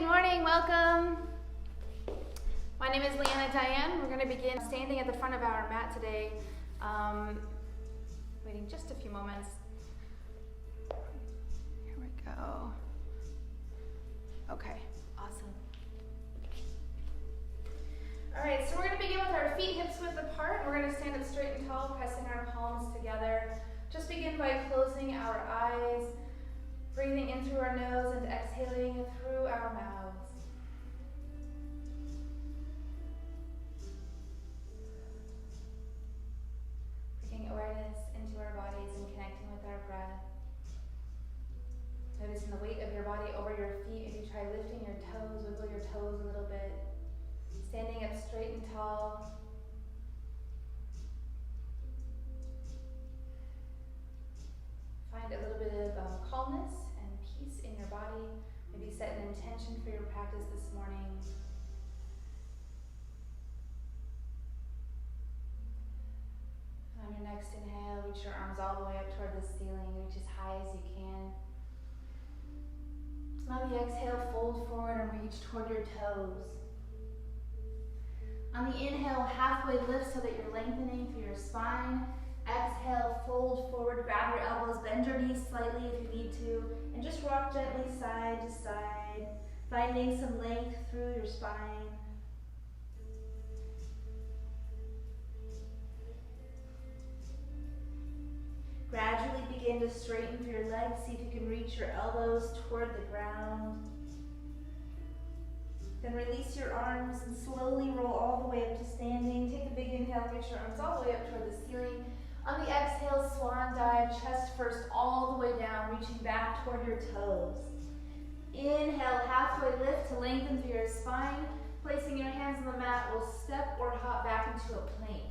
Good morning, welcome. My name is Lea Diane. We're going to begin standing at the front of our mat today. Waiting just a few moments. Here we go. Okay, awesome. All right, so we're going to begin with our feet hips width apart. We're going to stand up straight and tall, pressing our palms together. Just begin by closing our eyes, breathing in through our nose and exhaling through our mouths. Bringing awareness into our bodies and connecting with our breath. Noticing the weight of your body over your feet. If you try lifting your toes, wiggle your toes a little bit. Standing up straight and tall. Find a little bit of calmness and peace in your body. Maybe set an intention for your practice this morning. On your next inhale, reach your arms all the way up toward the ceiling. Reach as high as you can. On the exhale, fold forward and reach toward your toes. On the inhale, halfway lift so that you're lengthening through your spine. Exhale, fold forward, grab your elbows, bend your knees slightly if you need to, and just rock gently side to side, finding some length through your spine. Gradually begin to straighten through your legs. See if you can reach your elbows toward the ground. Then release your arms and slowly roll all the way up to standing. Take a big inhale, reach your arms all the way up toward the ceiling. On the exhale, swan dive, chest first, all the way down, reaching back toward your toes. Inhale, halfway lift to lengthen through your spine. Placing your hands on the mat, we'll step or hop back into a plank.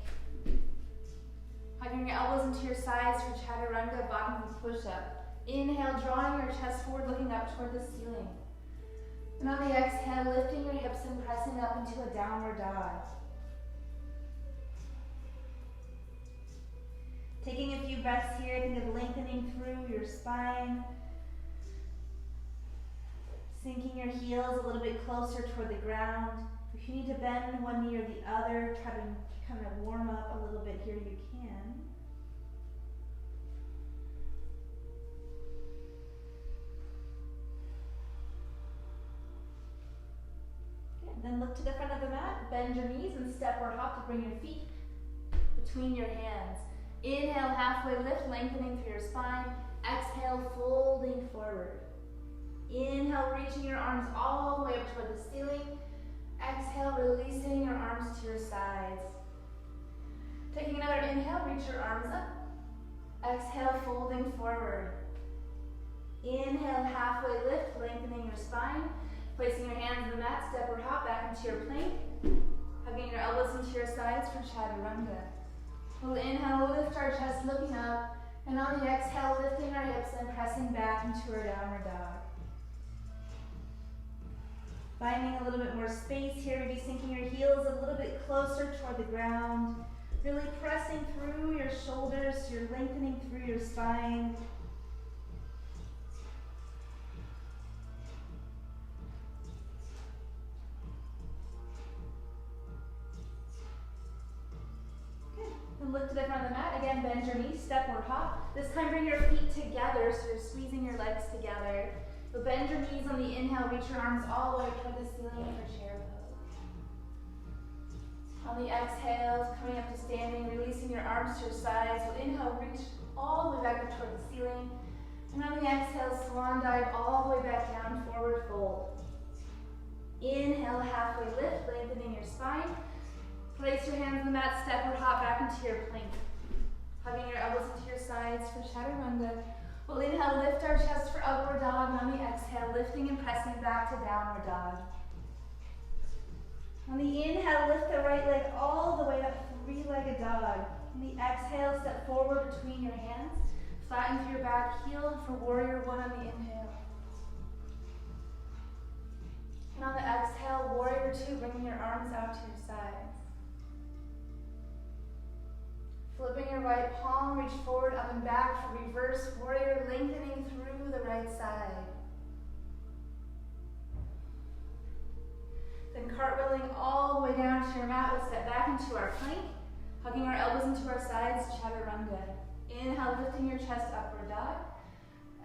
Hugging your elbows into your sides for chaturanga, bottom of push-up. Inhale, drawing your chest forward, looking up toward the ceiling. And on the exhale, lifting your hips and pressing up into a downward dog. Taking a few breaths here, think of lengthening through your spine. Sinking your heels a little bit closer toward the ground. If you need to bend one knee or the other, try to kind of warm up a little bit here, you can. Then look to the front of the mat, bend your knees and step or hop to bring your feet between your hands. Inhale, halfway lift, lengthening through your spine. Exhale, folding forward. Inhale, reaching your arms all the way up toward the ceiling. Exhale, releasing your arms to your sides. Taking another inhale, reach your arms up. Exhale, folding forward. Inhale, halfway lift, lengthening your spine. Placing your hands on the mat, step or hop back into your plank. Hugging your elbows into your sides for chaturanga. We'll inhale, lift our chest, looking up. And on the exhale, lifting our hips and pressing back into our downward dog. Finding a little bit more space here, maybe sinking your heels a little bit closer toward the ground. Really pressing through your shoulders, so you're lengthening through your spine. Look to the front of the mat. Again, bend your knees, step or hop. This time bring your feet together, so you're squeezing your legs together. You'll bend your knees on the inhale, reach your arms all the way toward the ceiling for chair pose. On the exhale, coming up to standing, releasing your arms to your sides. You'll inhale, reach all the way back up toward the ceiling. And on the exhale, swan dive all the way back down, forward fold. Inhale, halfway lift, lengthening your spine. Place your hands on the mat, step or hop back into your plank. Hugging your elbows into your sides for chaturanga. We'll inhale, lift our chest for upward dog, and on the exhale, lifting and pressing back to downward dog. On the inhale, lift the right leg all the way up, three-legged dog. On the exhale, step forward between your hands. Flatten through your back heel for warrior one on the inhale. And on the exhale, warrior two, bringing your arms out to your sides. Flipping your right palm, reach forward, up and back for reverse warrior, lengthening through the right side. cartwheeling all the way down to your mat, we'll step back into our plank, hugging our elbows into our sides, chaturanga. Inhale, lifting your chest, upward dog.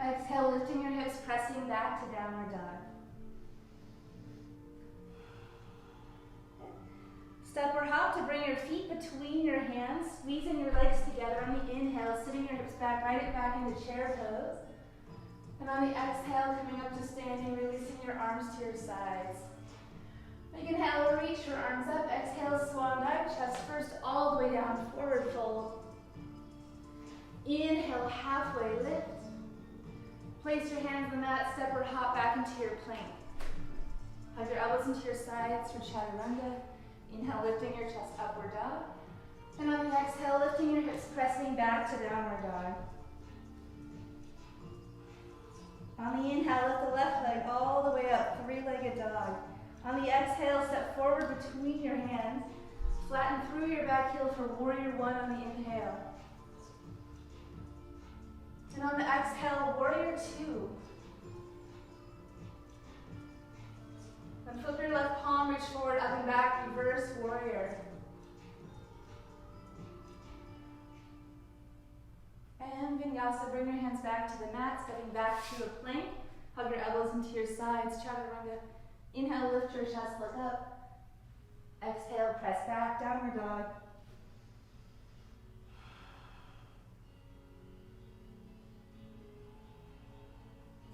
Exhale, lifting your hips, pressing back to downward dog. Step or hop to bring your feet between your hands, squeezing your legs together on the inhale, sitting your hips back, right it back into chair pose. And on the exhale, coming up to standing, releasing your arms to your sides. Make inhale, reach your arms up. Exhale, swan dive, chest first, all the way down, forward fold. Inhale, halfway lift. Place your hands on the mat, step or hop back into your plank. Hug your elbows into your sides for chaturanga. Inhale, lifting your chest, upward dog. And on the exhale, lifting your hips, pressing back to downward dog. On the inhale, lift the left leg all the way up, three-legged dog. On the exhale, step forward between your hands. Flatten through your back heel for warrior one on the inhale. And on the exhale, warrior two. Then flip your left palm, reach forward, up and back, reverse warrior. And vinyasa, bring your hands back to the mat, stepping back to a plank. Hug your elbows into your sides, chaturanga. Inhale, lift your chest, look up. Exhale, press back, downward dog.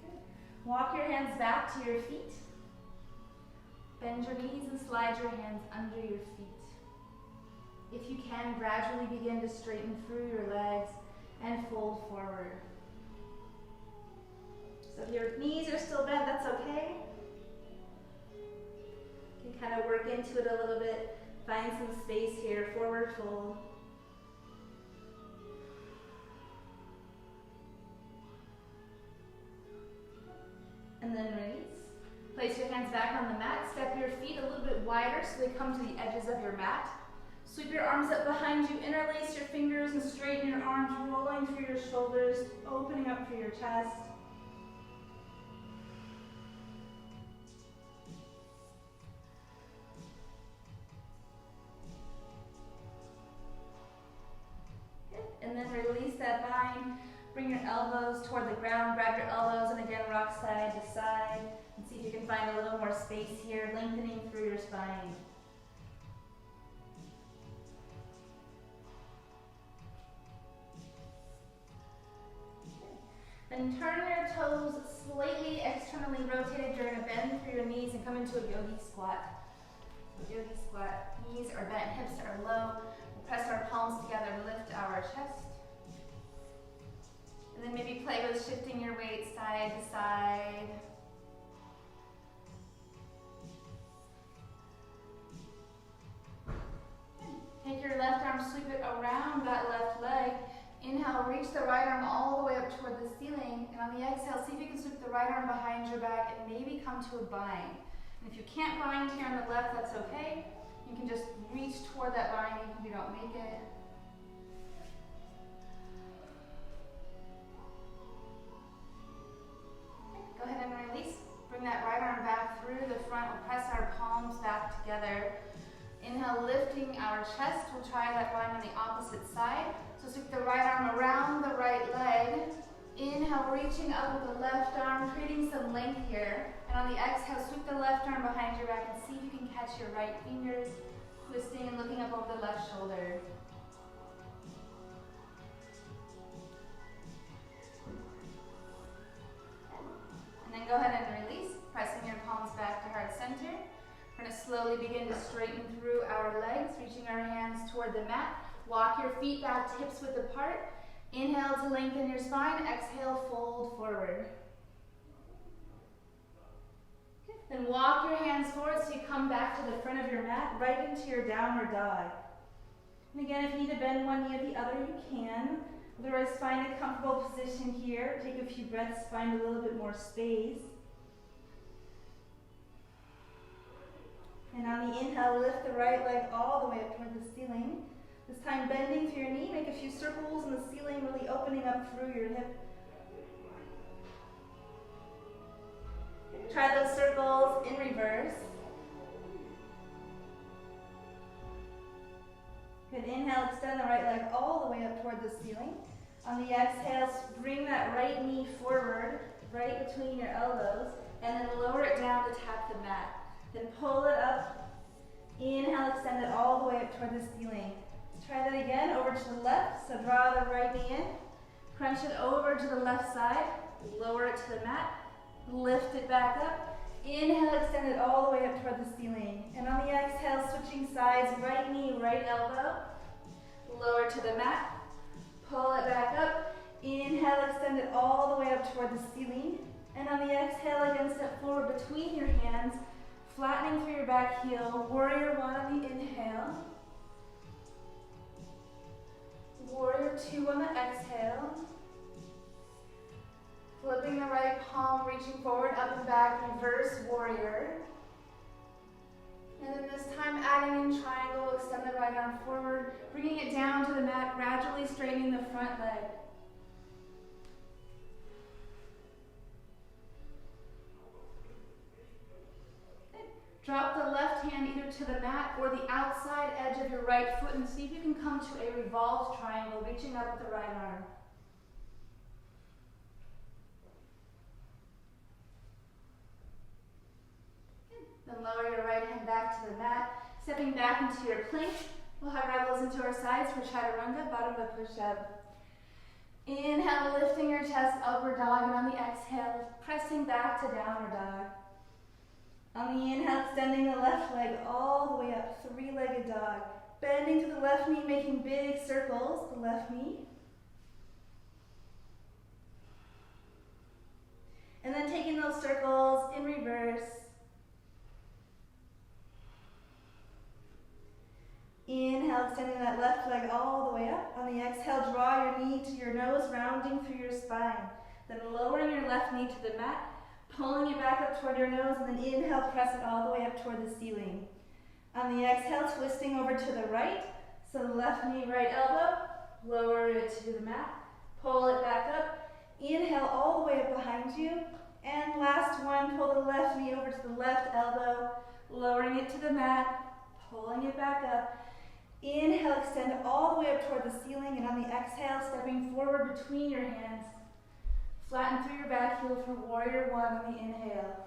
Good. Walk your hands back to your feet. Bend your knees and slide your hands under your feet. If you can, gradually begin to straighten through your legs and fold forward. So if your knees are still bent, that's okay. You can kind of work into it a little bit. Find some space here, forward fold. And then release. Place your hands back on the mat. Step your feet a little bit wider so they come to the edges of your mat. Sweep your arms up behind you, interlace your fingers and straighten your arms, rolling through your shoulders, opening up through your chest. And then release that bind. Bring your elbows toward the ground, grab your elbows, and again rock side to side. And see if you can find a little more space here, lengthening through your spine. Then turn your toes slightly externally rotated during a bend through your knees and come into a yogi squat. So yogi squat, knees are bent, hips are low. We'll press our palms together, lift our chest. And then maybe play with shifting your weight side to side. Take your left arm, sweep it around that left leg. Inhale, reach the right arm all the way up toward the ceiling. And on the exhale, see if you can sweep the right arm behind your back and maybe come to a bind. And if you can't bind here on the left, that's okay. You can just reach toward that bind even if you don't make it. Go ahead and release. Bring that right arm back through the front. We'll press our palms back together. Inhale, lifting our chest. We'll try that bind on the opposite side. So sweep the right arm around the right leg. Inhale, reaching up with the left arm, creating some length here. And on the exhale, sweep the left arm behind your back and see if you can catch your right fingers, twisting and looking up over the left shoulder. And then go ahead and release, pressing your palms back to heart center. We're going to slowly begin to straighten through our legs, reaching our hands toward the mat. Walk your feet back, hips width apart. Inhale to lengthen your spine. Exhale, fold forward. Good. Then walk your hands forward so you come back to the front of your mat, right into your downward dog. And again, if you need to bend one knee or the other, you can. Otherwise, find a comfortable position here. Take a few breaths, find a little bit more space. And on the inhale, lift the right leg all the way up toward the ceiling. This time bending through your knee, make a few circles in the ceiling, really opening up through your hip. Try those circles in reverse. inhale, extend the right leg all the way up toward the ceiling. On the exhale, bring that right knee forward, right between your elbows, and then lower it down to tap the mat. Then pull it up. Inhale, extend it all the way up toward the ceiling. Let's try that again, over to the left. So draw the right knee in, crunch it over to the left side, lower it to the mat, lift it back up. Inhale, extend it all the way up toward the ceiling. And on the exhale, switching sides, right knee, right elbow, lower to the mat, pull it back up. Inhale, extend it all the way up toward the ceiling. And on the exhale, again, step forward between your hands, flattening through your back heel. Warrior one on the inhale. Warrior two on the exhale. Flipping the right palm, reaching forward, up and back, reverse warrior. And then this time adding in triangle, extend the right arm forward, bringing it down to the mat, gradually straightening the front leg. Drop the left hand either to the mat or the outside edge of your right foot and see if you can come to a revolved triangle, reaching up with the right arm. Then lower your right hand back to the mat, stepping back into your plank. We'll have rebels into our sides for chaturanga, bottom of push-up. Inhale, lifting your chest, upward dog, and on the exhale, pressing back to downward dog. On the inhale, extending the left leg all the way up, three-legged dog. Bending to the left knee, making big circles, the left knee. And then taking those circles in reverse. Inhale, extending that left leg all the way up. On the exhale, draw your knee to your nose, rounding through your spine. Then lowering your left knee to the mat, pulling it back up toward your nose, and then inhale, press it all the way up toward the ceiling. On the exhale, twisting over to the right. So the left knee, right elbow, lower it to the mat, pull it back up. Inhale all the way up behind you. And last one, pull the left knee over to the left elbow, lowering it to the mat, pulling it back up. Inhale, extend all the way up toward the ceiling, and on the exhale, stepping forward between your hands. Flatten through your back heel for warrior one on the inhale.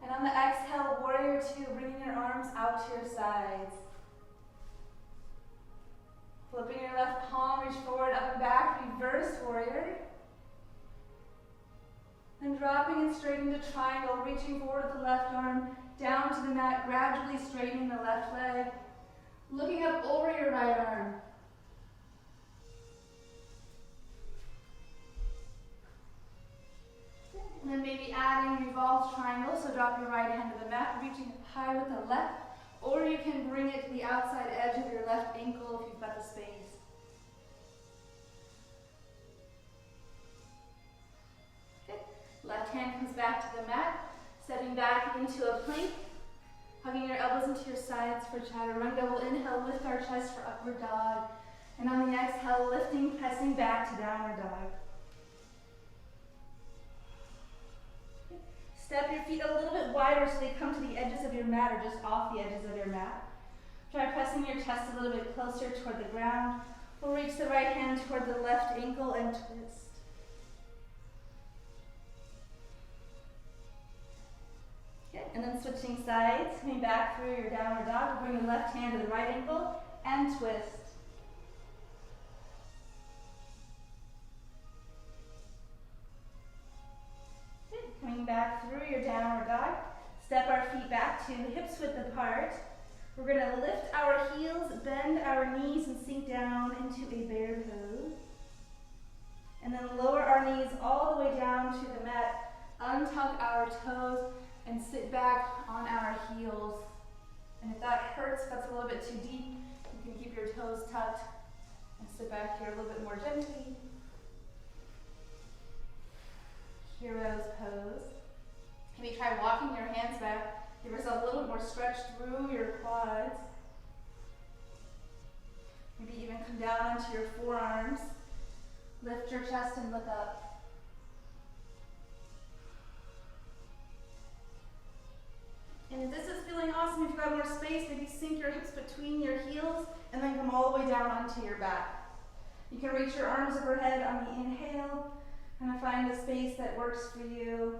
And on the exhale, warrior two, bringing your arms out to your sides. Flipping your left palm, reach forward, up and back, reverse warrior. And dropping and straightening to triangle, reaching forward with the left arm, down to the mat, gradually straightening the left leg. Looking up over your right arm. And then maybe adding revolved triangle, so drop your right hand to the mat, reaching high with the left, or you can bring it to the outside edge of your left ankle if you've got the space. Good. Left hand comes back to the mat, stepping back into a plank, hugging your elbows into your sides for chaturanga. We'll inhale, lift our chest for upward dog, and on the exhale, lifting, pressing back to downward dog. Step your feet a little bit wider so they come to the edges of your mat or just off the edges of your mat. Try pressing your chest a little bit closer toward the ground. We'll reach the right hand toward the left ankle and twist. Good. And then switching sides, coming back through your downward dog. We'll bring the left hand to the right ankle and twist. Coming back through your downward dog, step our feet back to hips width apart. We're going to lift our heels, bend our knees, and sink down into a bear pose. And then lower our knees all the way down to the mat, untuck our toes, and sit back on our heels. And if that hurts, if that's a little bit too deep, you can keep your toes tucked and sit back here a little bit more gently. Hero's pose. Maybe try walking your hands back. Give yourself a little bit more stretch through your quads. Maybe even come down onto your forearms. Lift your chest and look up. And if this is feeling awesome, if between your heels and then come all the way down onto your back. You can reach your arms overhead on the inhale, kind of find the space that works for you.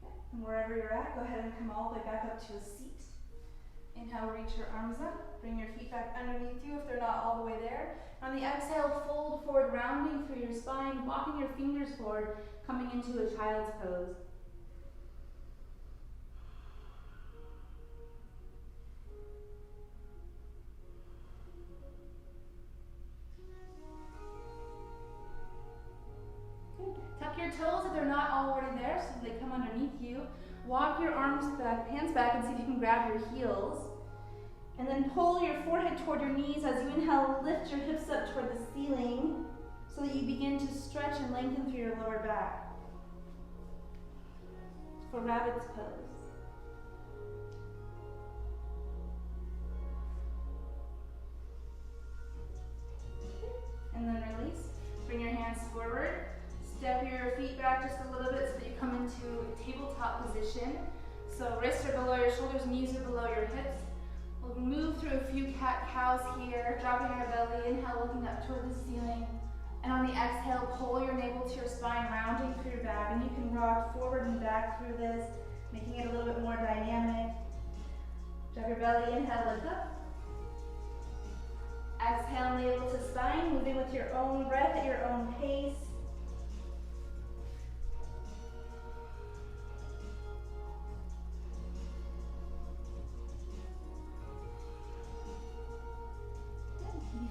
Okay. And wherever you're at, go ahead and come all the way back up to a seat. Inhale, reach your arms up. Bring your feet back underneath you if they're not all the way there. On the exhale, fold forward, rounding through your spine, walking your fingers forward, coming into a child's pose. Good. Tuck your toes if they're not already there, so they come underneath you. Walk your arms back, hands back, and see if you can grab your heels. And then pull your forehead toward your knees. As you inhale, lift your hips up toward the ceiling so that you begin to stretch and lengthen through your lower back for rabbit's pose. And then release. Bring your hands forward. Step your feet back just a little bit so that you come into a tabletop position. So wrists are below your shoulders, knees are below your hips. We'll move through a few cat-cows here, dropping our belly, inhale, looking up toward the ceiling. And on the exhale, pull your navel to your spine, rounding through your back. And you can rock forward and back through this, making it a little bit more dynamic. Drop your belly, inhale, lift up. Exhale, navel to spine, moving with your own breath at your own pace.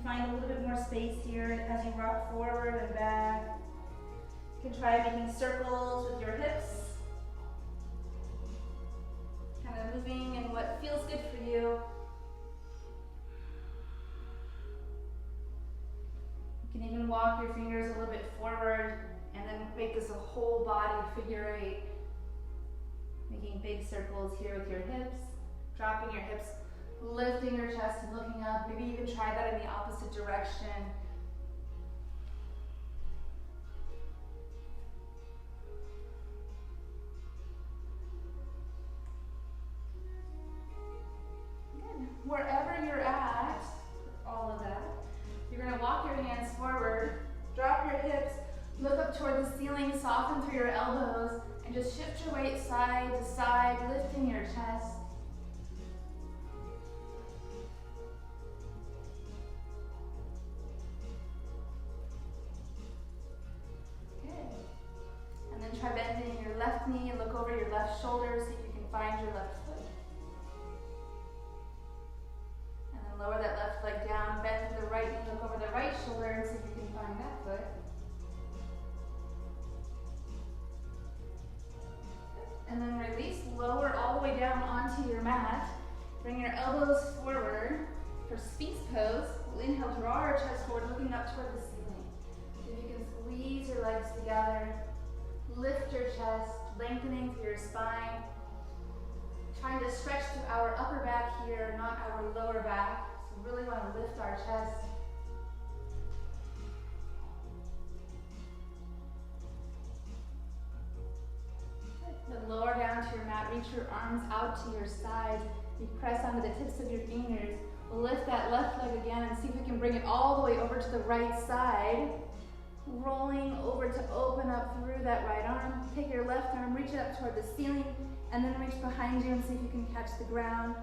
Find a little bit more space here as you rock forward and back. You can try making circles with your hips. Kind of moving in what feels good for you. You can even walk your fingers a little bit forward and then make this a whole body figure eight. Making big circles here with your hips, dropping your hips, lifting your chest and looking up. Maybe even try that in the opposite direction. Good. Wherever you're at, all of that, you're going to walk your hands forward, drop your hips, look up toward the ceiling, soften through your elbows, and just shift your weight side to side, lifting your chest. Try bending your left knee and look over your left shoulder, see if you can find your left foot. And then lower that left leg down, bend the right knee, look over the right shoulder and see if you can find that foot. And then release, lower all the way down onto your mat. Bring your elbows forward for Sphinx pose. We'll inhale, draw our chest forward, looking up toward the ceiling. See if you can squeeze your legs together. Lift your chest, lengthening through your spine. Trying to stretch through our upper back here, not our lower back. So really want to lift our chest. Then lower down to your mat, reach your arms out to your side. You press onto the tips of your fingers. Lift that left leg again and see if we can bring it all the way over to the right side. Rolling over to open up through that right arm. Take your left arm, reach it up toward the ceiling, and then reach behind you and see if you can catch the ground.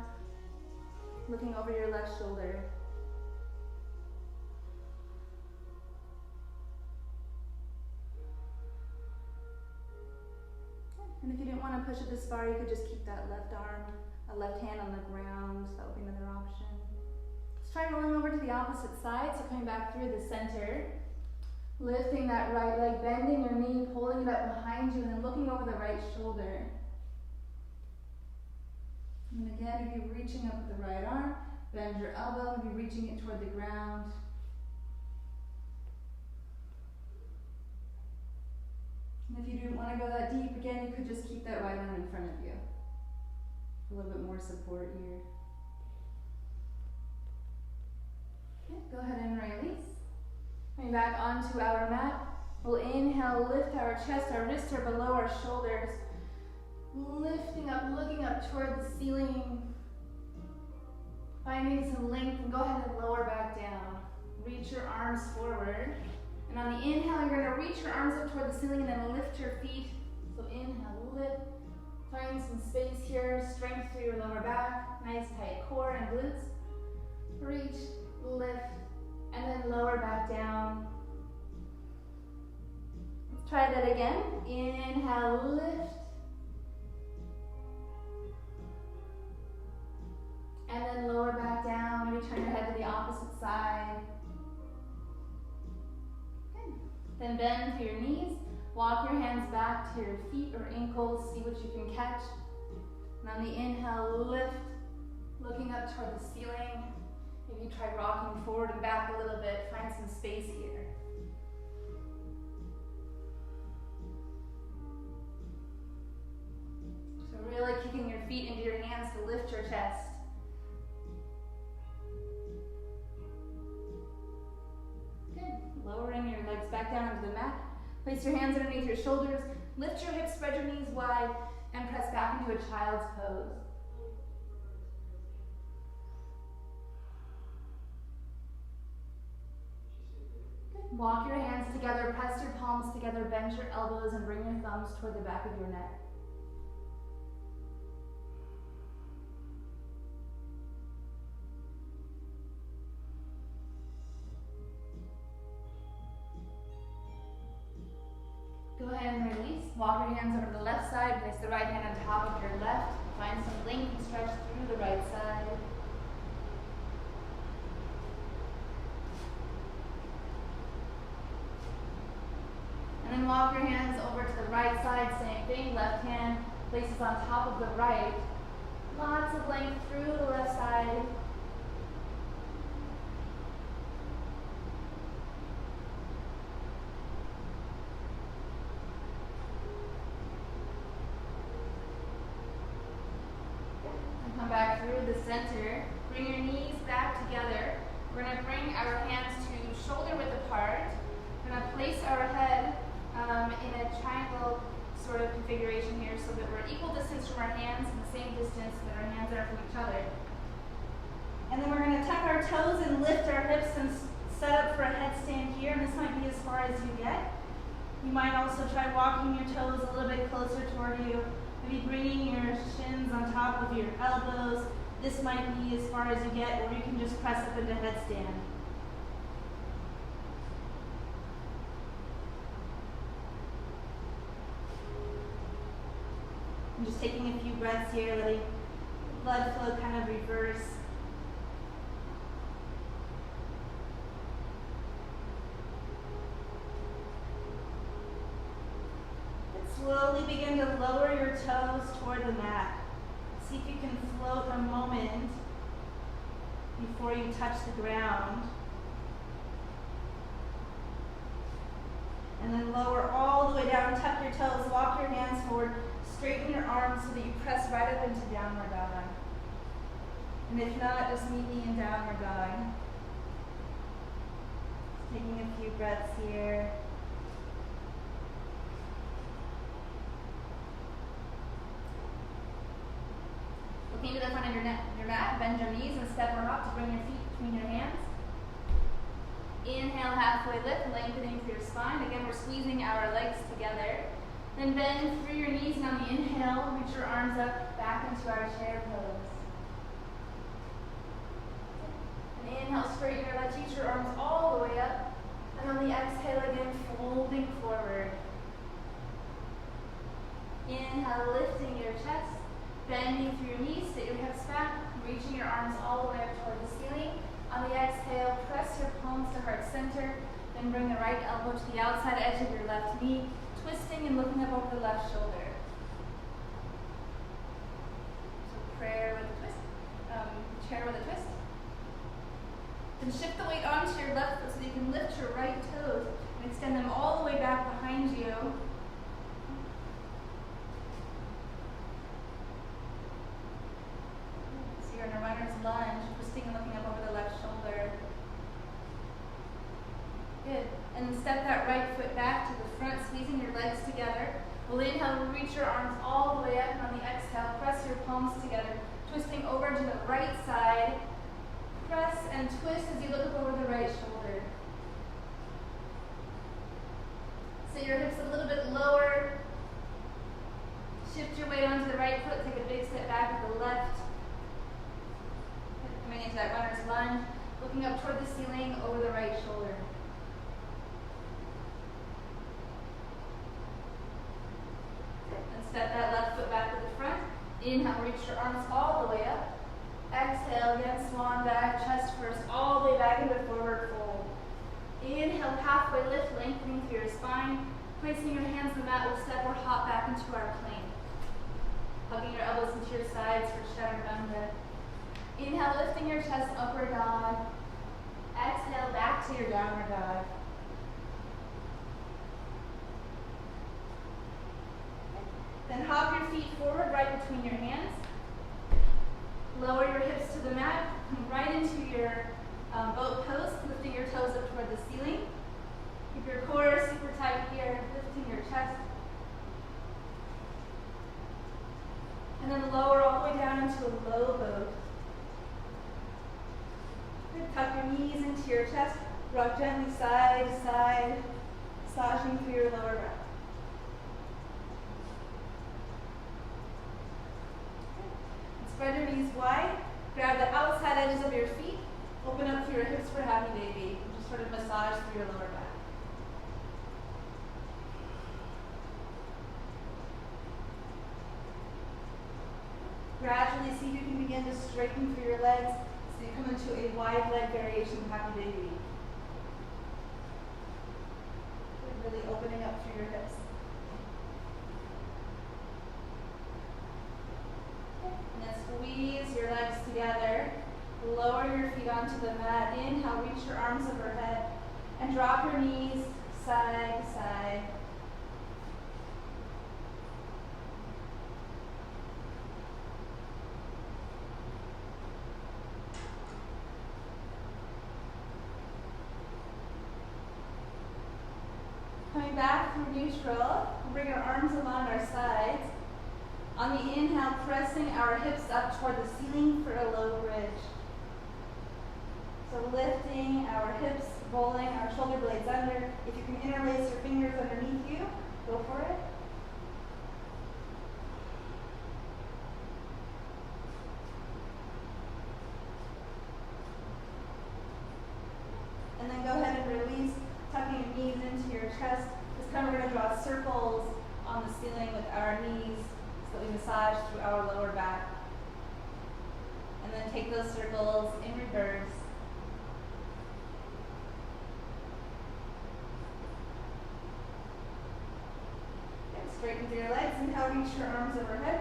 Looking over your left shoulder. And if you didn't want to push it this far, you could just keep that left arm, a left hand on the ground. That would be another option. Let's try rolling over to the opposite side, so coming back through the center. Lifting that right leg, bending your knee, pulling it up behind you, and then looking over the right shoulder. And again, if you're reaching up with the right arm, bend your elbow, maybe reaching it toward the ground. And if you didn't want to go that deep, again, you could just keep that right arm in front of you. A little bit more support here. Okay, go ahead and release. Coming back onto our mat, we'll inhale, lift our chest, our wrists are below our shoulders. Lifting up, looking up toward the ceiling. Finding some length, and go ahead and lower back down. Reach your arms forward. And on the inhale, you're gonna reach your arms up toward the ceiling and then lift your feet. So inhale, lift. Find some space here, strength through your lower back, nice tight core and glutes. Reach, lift, and then lower back down. Let's try that again. Inhale, lift. And then lower back down. Maybe turn your head to the opposite side. Good. Then bend to your knees. Walk your hands back to your feet or ankles. See what you can catch. And on the inhale, lift. Looking up toward the ceiling. Maybe try rocking forward and back a little bit. Find some space here. So really kicking your feet into your hands to lift your chest. Lowering your legs back down into the mat. Place your hands underneath your shoulders. Lift your hips, spread your knees wide, and press back into a child's pose. Good. Walk your hands together, press your palms together, bend your elbows, and bring your thumbs toward the back of your neck. Go ahead and release. Walk your hands over to the left side. Place the right hand on top of your left. Find some length and stretch through the right side. And then walk your hands over to the right side. Same thing. Left hand places on top of the right. Lots of length through the left side. Come back through the center. Bring your knees back together. We're going to bring our hands to shoulder width apart. We're going to place our head in a triangle sort of configuration here so that we're equal distance from our hands and the same distance that our hands are from each other. And then we're going to tuck our toes and lift our hips and set up for a headstand here. And this might be as far as you get. You might also try walking your toes a little bit closer toward you. Maybe bringing your shins on top of your elbows. This might be as far as you get, or you can just press up into headstand. I'm just taking a few breaths here, letting blood flow kind of reverse. Slowly begin to lower your toes toward the mat. See if you can float a moment before you touch the ground. And then lower all the way down, tuck your toes, walk your hands forward, straighten your arms so that you press right up into downward dog. And if not, just meet me in downward dog. Just taking a few breaths here. Looking to the front of your mat, bend your knees and step or hop to bring your feet between your hands. Inhale, halfway lift, lengthening through your spine. Again, we're squeezing our legs together. Then bend through your knees, and on the inhale, reach your arms up, back into our chair pose. And inhale, straighten your legs, reach your arms all the way up. And on the exhale, again, folding forward. Inhale, lifting your chest. Bending through your knees, sit your hips back, reaching your arms all the way up toward the ceiling. On the exhale, press your palms to heart center, then bring the right elbow to the outside edge of your left knee, twisting and looking up over the left shoulder. So prayer with a twist, chair with a twist. Then shift the weight onto your left foot so that you can lift your right toes and extend them all the way back behind you. In a runner's lunge, twisting and looking up over the left shoulder. Good. And step that right foot back to the front, squeezing your legs together. We'll inhale, reach your arms all the way up, and on the exhale, press your palms together, twisting over to the right side. Press and twist as you look up over the right shoulder. Sit your hips a little bit lower. Shift your weight onto the right foot, take a big step back to the left. Coming into that runner's lunge, looking up toward the ceiling over the right shoulder. Step that left foot back to the front. Inhale, reach your arms all the way up. Exhale, again, swan back, chest first, all the way back into forward fold. Inhale, halfway lift, lengthening through your spine. Placing your hands on the mat, we'll step or hop back into our plane. Hugging your elbows into your sides for chaturanga. Inhale, lifting your chest, upward dog. Exhale, back to your downward dog. Then hop your feet forward, right between your hands. Lower your hips to the mat. Come right into your boat pose, lifting your toes up toward the ceiling. Keep your core super tight here, lifting your chest. And then lower all the way down into a low boat. Good. Tuck your knees into your chest. Rock gently side to side, massaging through your lower back. Spread your knees wide, grab the outside edges of your feet, open up through your hips for happy baby. Just sort of massage through your lower back. Gradually see if you can begin to straighten through your legs so you come into a wide leg variation of happy baby. Really opening up through your hips. Squeeze your legs together. Lower your feet onto the mat. Inhale, reach your arms overhead. And drop your knees side to side. Coming back from neutral, we'll bring our arms along our sides. On the inhale, pressing our hips up toward the ceiling for a low bridge. So lifting our hips, rolling our shoulder blades under. If you can interlace your fingers underneath you, go for it. And then go ahead and release, tucking your knees into your chest. This time we're going to draw circles on the ceiling with our knees, so that we massage through our lower back. And then take those circles in reverse. Okay, straighten through your legs. Inhale, reach your arms overhead.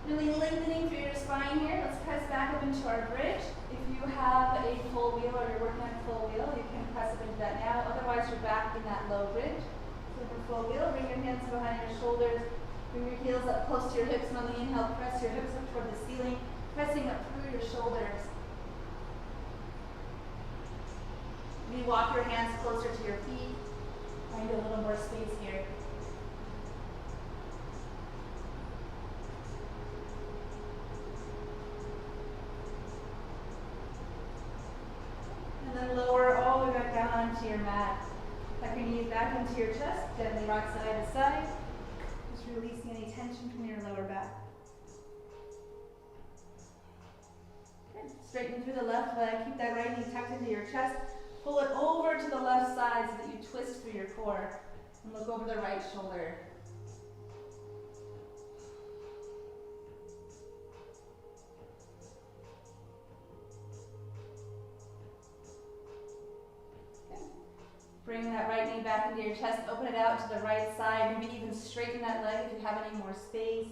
Really lengthening through your spine here. Let's press back up into our bridge. If you have a full wheel or you're working on a full wheel, you can press up into that now. Otherwise, you're back in that low bridge. So for full wheel, bring your hands behind your shoulders. Bring your heels up close to your hips, and on the inhale, press your hips up toward the ceiling, pressing up through your shoulders. Maybe walk your hands closer to your feet. Find a little more space here. And then lower all the way back down onto your mat. Tuck your knees back into your chest, gently rock side to side. Releasing any tension from your lower back. Good. Straighten through the left leg. Keep that right knee tucked into your chest. Pull it over to the left side so that you twist through your core. And look over the right shoulder. Bring that right knee back into your chest, open it out to the right side, maybe even straighten that leg if you have any more space.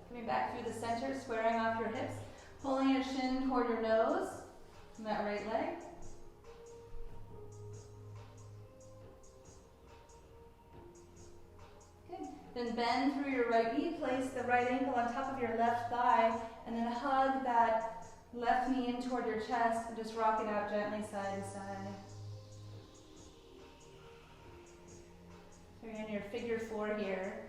Coming back through the center, squaring off your hips, pulling your shin toward your nose from that right leg. Then bend through your right knee, place the right ankle on top of your left thigh, and then hug that Left knee in toward your chest and just rock it out gently side to side. So you're in your figure 4 here.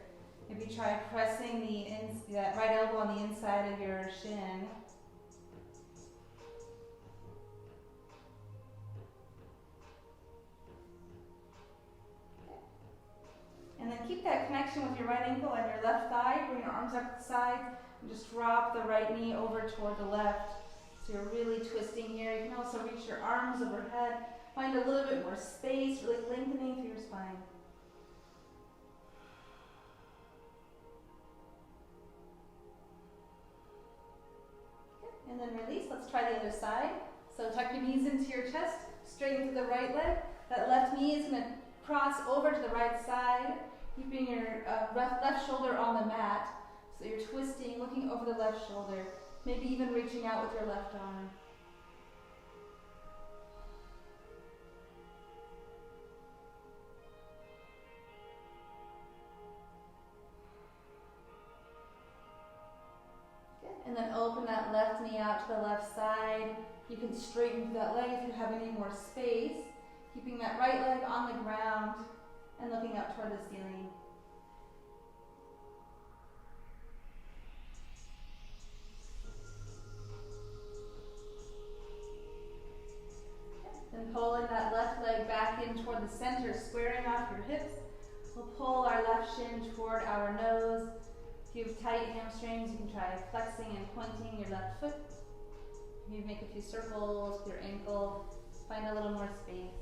Maybe try pressing that right elbow on the inside of your shin. And then keep that connection with your right ankle and your left thigh. Bring your arms up to the side and just drop the right knee over toward the left. So you're really twisting here. You can also reach your arms overhead. Find a little bit more space, really lengthening through your spine. Okay. And then release. Let's try the other side. So tuck your knees into your chest, straighten through the right leg. That left knee is going to cross over to the right side, keeping your left shoulder on the mat. So you're twisting, looking over the left shoulder, maybe even reaching out with your left arm. Good. And then open that left knee out to the left side. You can straighten through that leg if you have any more space. Keeping that right leg on the ground and looking up toward the ceiling. Then pulling that left leg back in toward the center, squaring off your hips. We'll pull our left shin toward our nose. If you have tight hamstrings, you can try flexing and pointing your left foot. You make a few circles with your ankle. Find a little more space.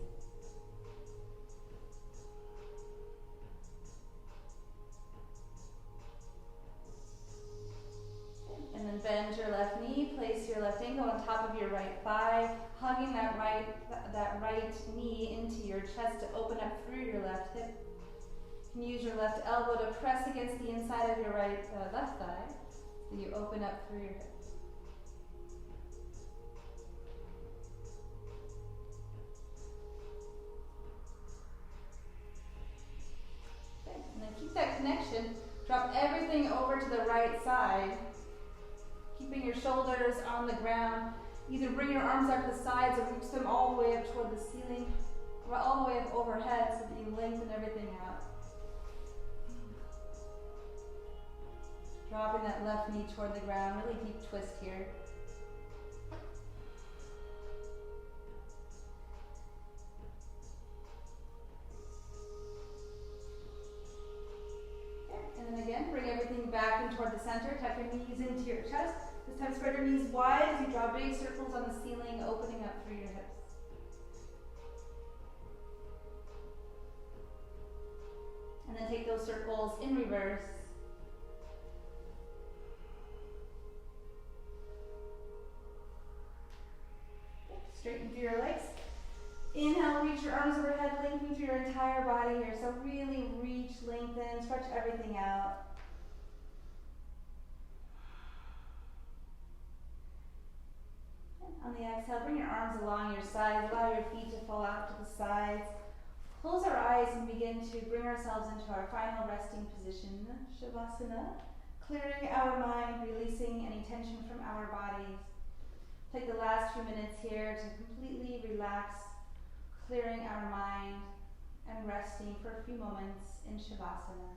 And then bend your left knee, place your left ankle on top of your right thigh, hugging that right knee into your chest to open up through your left hip. You can use your left elbow to press against the inside of your left thigh, so you open up through your hip. Okay, and then keep that connection. Drop everything over to the right side. Keeping your shoulders on the ground. Either bring your arms out to the sides or reach them all the way up toward the ceiling, or all the way up overhead so that you lengthen everything out. Dropping that left knee toward the ground, really deep twist here. Okay. And then again, bring everything back in toward the center. Tuck your knees into your chest. This time spread your knees wide as you draw big circles on the ceiling, opening up through your hips. And then take those circles in reverse. Straighten through your legs. Inhale, reach your arms overhead, lengthening through your entire body here. So really reach, lengthen, stretch everything out. On the exhale, bring your arms along your sides, allow your feet to fall out to the sides. Close our eyes and begin to bring ourselves into our final resting position, Shavasana, clearing our mind, releasing any tension from our bodies. Take the last few minutes here to completely relax, clearing our mind and resting for a few moments in Shavasana.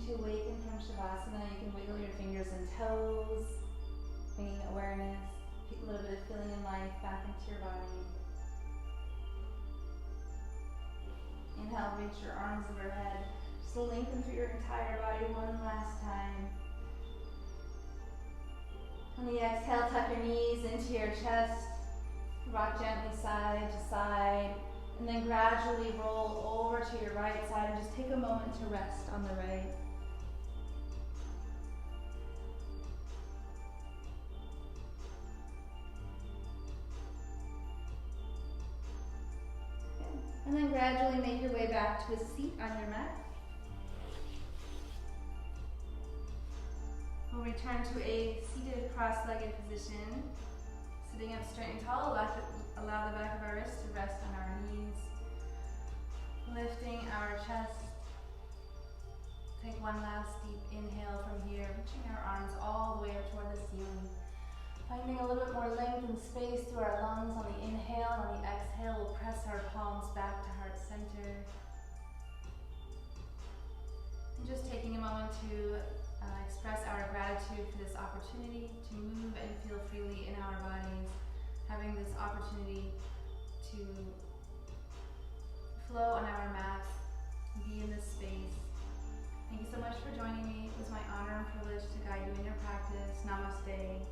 to awaken from Shavasana, you can wiggle your fingers and toes, bringing awareness, a little bit of feeling in life back into your body. Inhale, reach your arms overhead. Just lengthen through your entire body one last time. On the exhale, tuck your knees into your chest. Rock gently side to side. And then gradually roll over to your right side and just take a moment to rest on the right. And then gradually make your way back to a seat on your mat. We'll return to a seated cross-legged position. Sitting up straight and tall, allow the back of our wrists to rest on our knees. Lifting our chest. Take one last deep inhale from here, reaching our arms all the way up toward the ceiling. Finding a little bit more length and space through our lungs on the inhale, and on the exhale, we'll press our palms back to heart center. And just taking a moment to express our gratitude for this opportunity to move and feel freely in our bodies, having this opportunity to flow on our mats, be in this space. Thank you so much for joining me. It was my honor and privilege to guide you in your practice. Namaste.